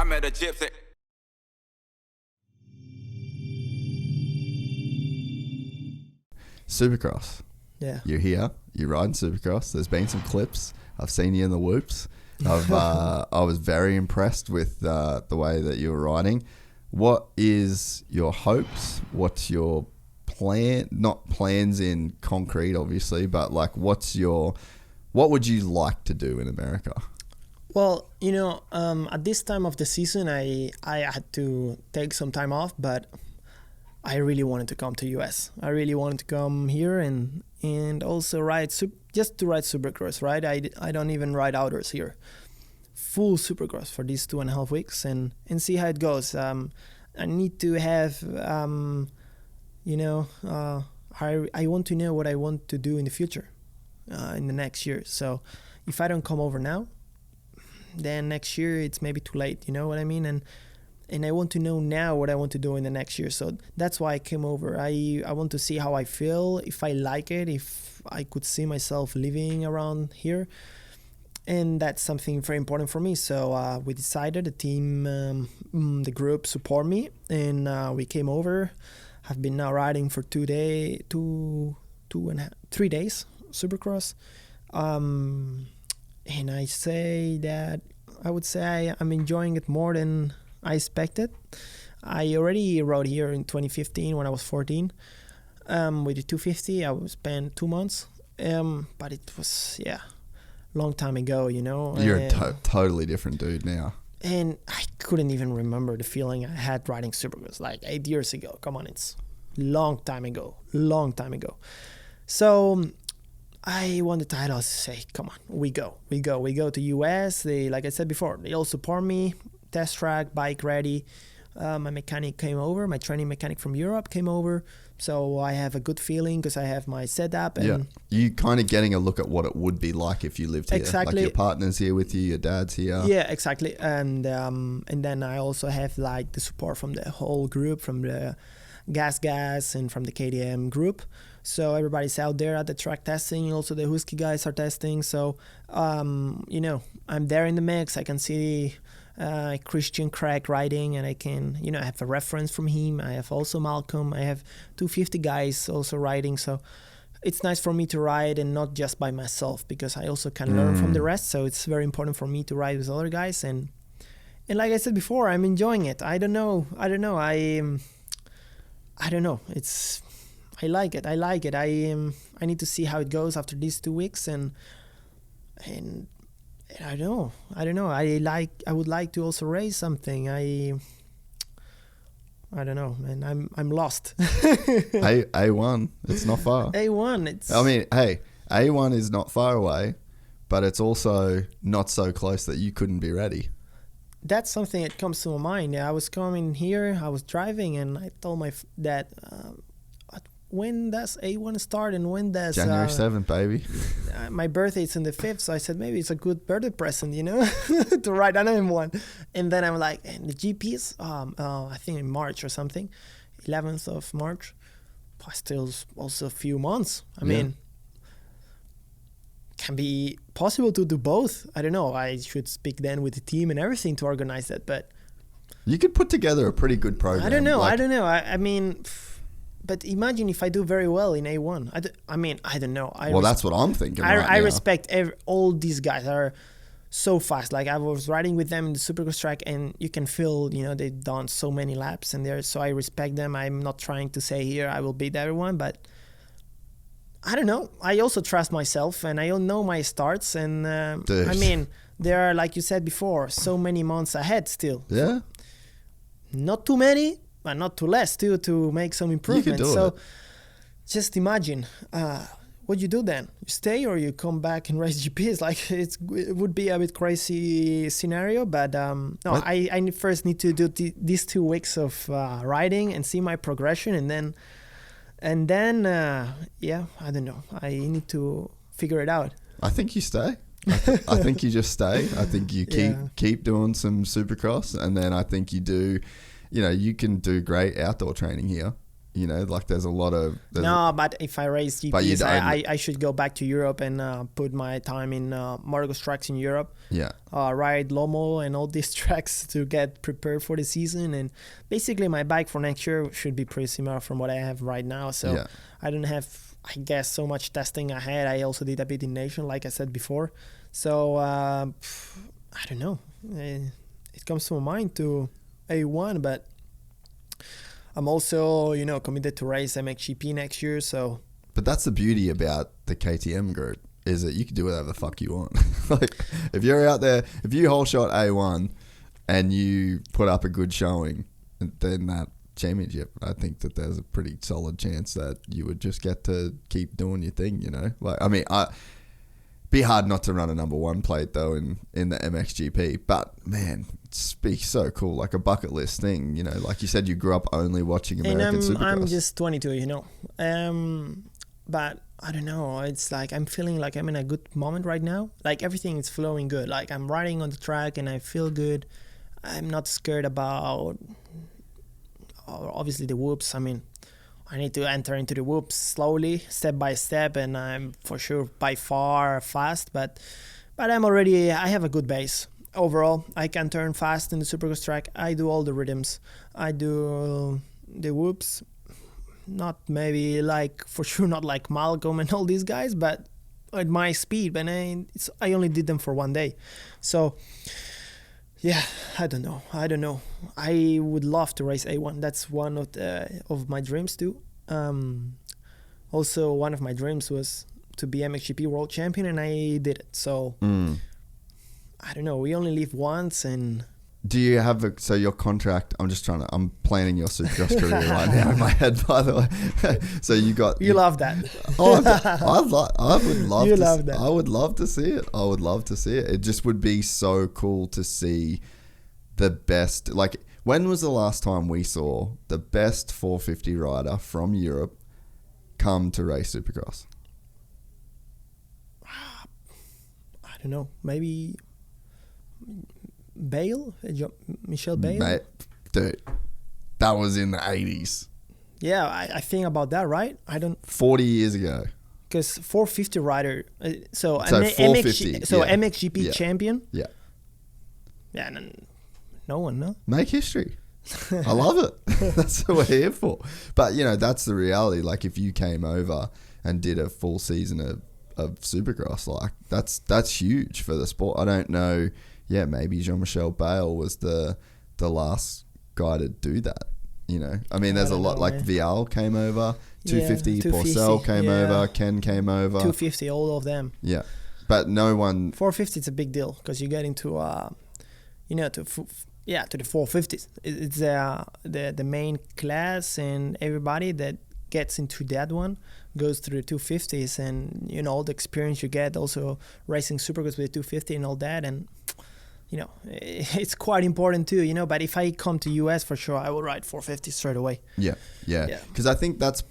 I met a Gypsy. Supercross. Yeah. You're here. You're riding Supercross. There's been some clips. I've seen you in the whoops. I was very impressed with the way that you were riding. What is your hopes? What's your plan? Not plans in concrete, obviously, but like, what would you like to do in America? Well, you know, at this time of the season, I had to take some time off, but I really wanted to come to US. I really wanted to come here and also ride just to ride Supercross, right? I don't even ride outdoors here. Full Supercross for these 2.5 weeks and see how it goes. I need to have, you know, I want to know what I want to do in the future, in the next year. So if I don't come over now, then next year it's maybe too late, you know what I mean? And I want to know now what I want to do in the next year. So that's why I came over. I want to see how I feel, if I like it, if I could see myself living around here. And that's something very important for me. So we decided, the team, the group support me, and we came over. I've been now riding for 3 days Supercross. And I would say I'm enjoying it more than I expected. I already rode here in 2015 when I was 14. With the 250, I spent 2 months. But it was, long time ago, you know. You're a totally different dude now. And I couldn't even remember the feeling I had riding Supercross like 8 years ago. Come on, it's long time ago. So I won the title. I say, come on, we go to US. They, like I said before, they all support me. Test track, bike ready. My mechanic came over. My training mechanic from Europe came over. So I have a good feeling because I have my setup. And you kind of getting a look at what it would be like if you lived here. Exactly. Like your partner's here with you, your dad's here. Yeah, exactly. And then I also have like the support from the whole group, from the Gas and from the KTM group. So everybody's out there at the track testing. Also the Husky guys are testing. So, you know, I'm there in the mix. I can see Christian Craig riding, and I can, you know, I have a reference from him. I have also Malcolm. I have 250 guys also riding. So it's nice for me to ride and not just by myself, because I also can learn from the rest. So it's very important for me to ride with other guys. And like I said before, I'm enjoying it. I don't know. I don't know. I like it. I need to see how it goes after these 2 weeks, and I don't know. I would like to also race something. I don't know, man. I'm lost. A1, it's not far. A1, I mean, hey, A1 is not far away, but it's also not so close that you couldn't be ready. That's something that comes to my mind. I was coming here, I was driving, and I told my dad, when does A1 start, and when does... January 7th, baby. My birthday's in the 5th, so I said maybe it's a good birthday present, you know, to ride Anaheim one. And then I'm like, and the GPs, I think in March or something, 11th of March, still also a few months. I mean, can be possible to do both. I don't know. I should speak then with the team and everything to organize that, but... You could put together a pretty good program. I don't know. I mean... But imagine if I do very well in A1. I don't know. That's what I'm thinking. I respect all these guys are so fast. Like I was riding with them in the Supercross track, and you can feel, you know, they've done so many laps, and so I respect them. I'm not trying to say here I will beat everyone, but I don't know. I also trust myself, and I don't know my starts. And I mean, there are, like you said before, so many months ahead still. Yeah. Not too many, but not too less too, to make some improvements. So just imagine what you do then. You stay or you come back and race GPs. Like it would be a bit crazy scenario, but no, I first need to do these 2 weeks of riding and see my progression, and then I don't know. I need to figure it out. I think you stay. I think you just stay. I think you keep doing some Supercross, and then I think you do. You know, you can do great outdoor training here. You know, like there's a lot of... No, but if I race GPs, don't- I should go back to Europe and put my time in motocross tracks in Europe. Yeah. Ride Lomo and all these tracks to get prepared for the season. And basically my bike for next year should be pretty similar from what I have right now. So Yeah. I don't have, I guess, so much testing ahead. I also did a bit in Nation, like I said before. So I don't know. It comes to my mind to A1, but I'm also, you know, committed to race MXGP next year. So, but that's the beauty about the KTM group, is that you can do whatever the fuck you want. Like, if you're out there, if you whole shot A1 and you put up a good showing, then that championship, I think that there's a pretty solid chance that you would just get to keep doing your thing, you know? Like, I mean, be hard not to run a number one plate though in the MXGP, but man, it's be so cool, like a bucket list thing, you know. Like you said, you grew up only watching American Supercross. I'm just 22, you know. But I don't know. It's like I'm feeling like I'm in a good moment right now. Like everything is flowing good. Like I'm riding on the track and I feel good. I'm not scared about obviously the whoops. I mean, I need to enter into the whoops slowly, step by step, and I'm for sure by far fast. But I have a good base. Overall, I can turn fast in the Supercross track. I do all the rhythms. I do the whoops. Not maybe like, for sure not like Malcolm and all these guys, but at my speed. And I only did them for one day. So, yeah, I don't know. I would love to race A1. That's one of my dreams too. Also, one of my dreams was to be MXGP World Champion, and I did it. So, I don't know. We only live once, and... Do you have so your contract? I'm planning your Supercross career right now in my head, by the way. So you love that. I would love you to. Love that. I would love to see it. I would love to see it. It just would be so cool to see the best. Like, when was the last time we saw the best 450 rider from Europe come to race Supercross? I don't know. Maybe Bale? Michel Bale? Mate, dude, that was in the 80s. Yeah, I think about that, right? 40 years ago. Because 450 rider, so 450, MXGP champion. Yeah. Yeah, and no one, no? Make history. I love it. That's what we're here for. But, you know, that's the reality. Like, if you came over and did a full season of Supercross, like, that's huge for the sport. I don't know. Yeah, maybe Jean-Michel Bale was the last guy to do that. You know, I mean, there's a lot, like Vial came over, 250, Porcel came over, Ken came over. 250, all of them. Yeah, but no one... 450 is a big deal because you get into, to the 450s. It's the main class, and everybody that gets into that one goes through the 250s, and, you know, all the experience you get also racing Supercross with the 250 and all that, and... You know, it's quite important too, you know, but if I come to US, for sure, I will ride 450 straight away. Yeah. Because I think that's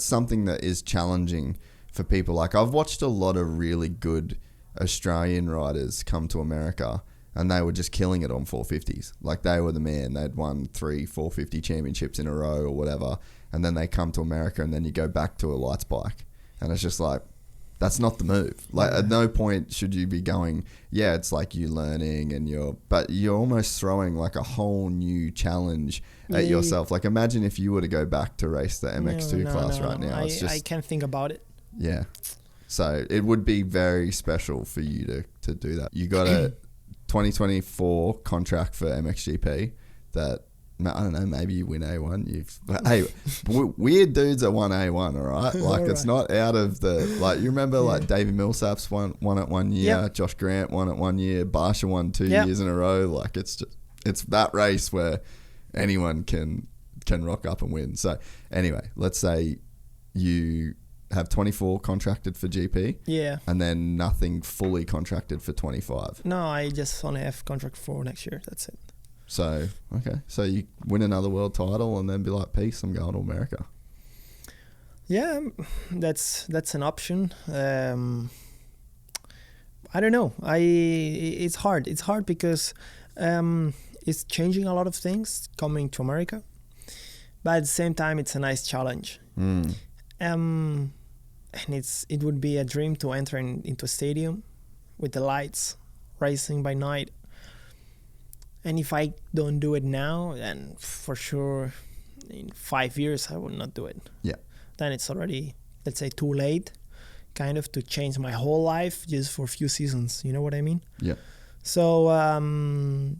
something that is challenging for people. Like, I've watched a lot of really good Australian riders come to America, and they were just killing it on 450s. Like, they were the man. They'd won 3 450 championships in a row or whatever, and then they come to America, and then you go back to a lights bike, and it's just like, that's not the move. Like, at no point should you be going, yeah, it's like you learning but you're almost throwing like a whole new challenge at yourself. Like, imagine if you were to go back to race the MX2 class right now. I can't think about it. Yeah. So it would be very special for you to do that. You got a 2024 contract for MXGP that, I don't know, maybe you win A1. Hey, weird dudes are won A1, all right? Like, it's not out of the... Like, you remember, like, Davey Millsaps won it 1 year, Yep. Josh Grant won it 1 year, Barsha won 2 years in a row. Like, it's that race where anyone can rock up and win. So, anyway, let's say you have 24 contracted for GP. Yeah. And then nothing fully contracted for 25. No, I just only have contract for next year. That's it. So, okay. So you win another world title and then be like, peace, I'm going to America. Yeah, that's an option. I don't know. It's hard. It's hard because it's changing a lot of things coming to America. but at the same time, it's a nice challenge. And it would be a dream to enter into a stadium with the lights, racing by night. And if I don't do it now, then for sure in 5 years I will not do it. Yeah. Then it's already, let's say, too late, kind of, to change my whole life just for a few seasons. You know what I mean? Yeah. So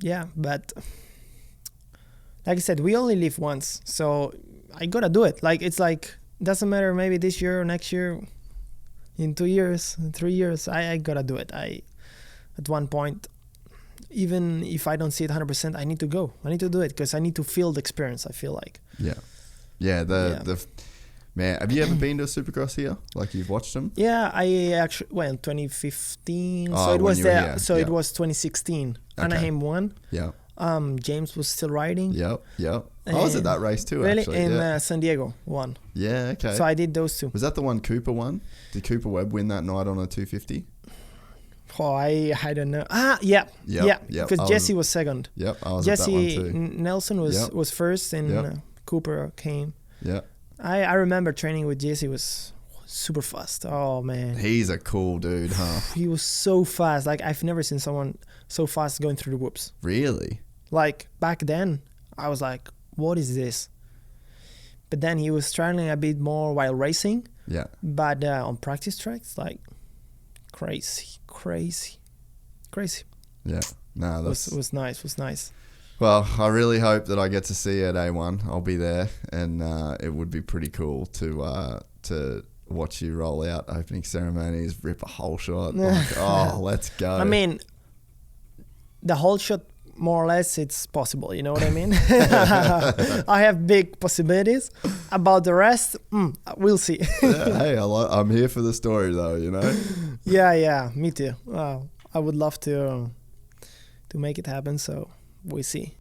yeah, but like I said, we only live once, so I gotta do it. Like, it's like, doesn't matter, maybe this year or next year, in 2 years, 3 years, I gotta do it. At one point, even if I don't see it 100%, I need to go. I need to do it because I need to feel the experience, I feel like. Yeah. Yeah. Man, have you ever been to a Supercross here? Like, you've watched them? Yeah, I actually went 2015. Oh, so it was there. here. So yeah. it was 2016. Okay. Anaheim won. Yeah. James was still riding. Yep. I was at that race too, really? actually. In San Diego won. Yeah, okay. So I did those two. Was that the one Cooper won? Did Cooper Webb win that night on a 250? Oh, I don't know. Yeah. Because Jesse was second. Yep, I was Jesse at that one too. Nelson was first, and Cooper came. Yeah. I remember training with Jesse. Was super fast. Oh man, he's a cool dude, huh? He was so fast. Like, I've never seen someone so fast going through the whoops. Really? Like, back then, I was like, what is this? But then he was struggling a bit more while racing. Yeah. But on practice tracks, like, crazy. Yeah. No, was nice. Well, I really hope that I get to see you at A1. I'll be there, and it would be pretty cool to watch you roll out opening ceremonies, rip a whole shot. Like, oh, let's go. I mean, the whole shot, more or less, it's possible. You know what I mean? I have big possibilities. About the rest, we'll see. Yeah, hey, I'm here for the story, though. You know. Yeah, me too. I would love to make it happen. So we'll see.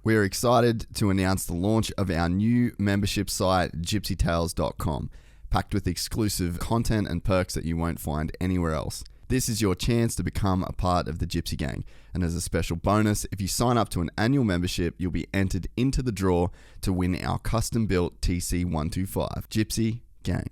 We're excited to announce the launch of our new membership site, GYPSYTales.com, packed with exclusive content and perks that you won't find anywhere else. This is your chance to become a part of the Gypsy Gang. And as a special bonus, if you sign up to an annual membership, you'll be entered into the draw to win our custom-built TC125. Gypsy Gang.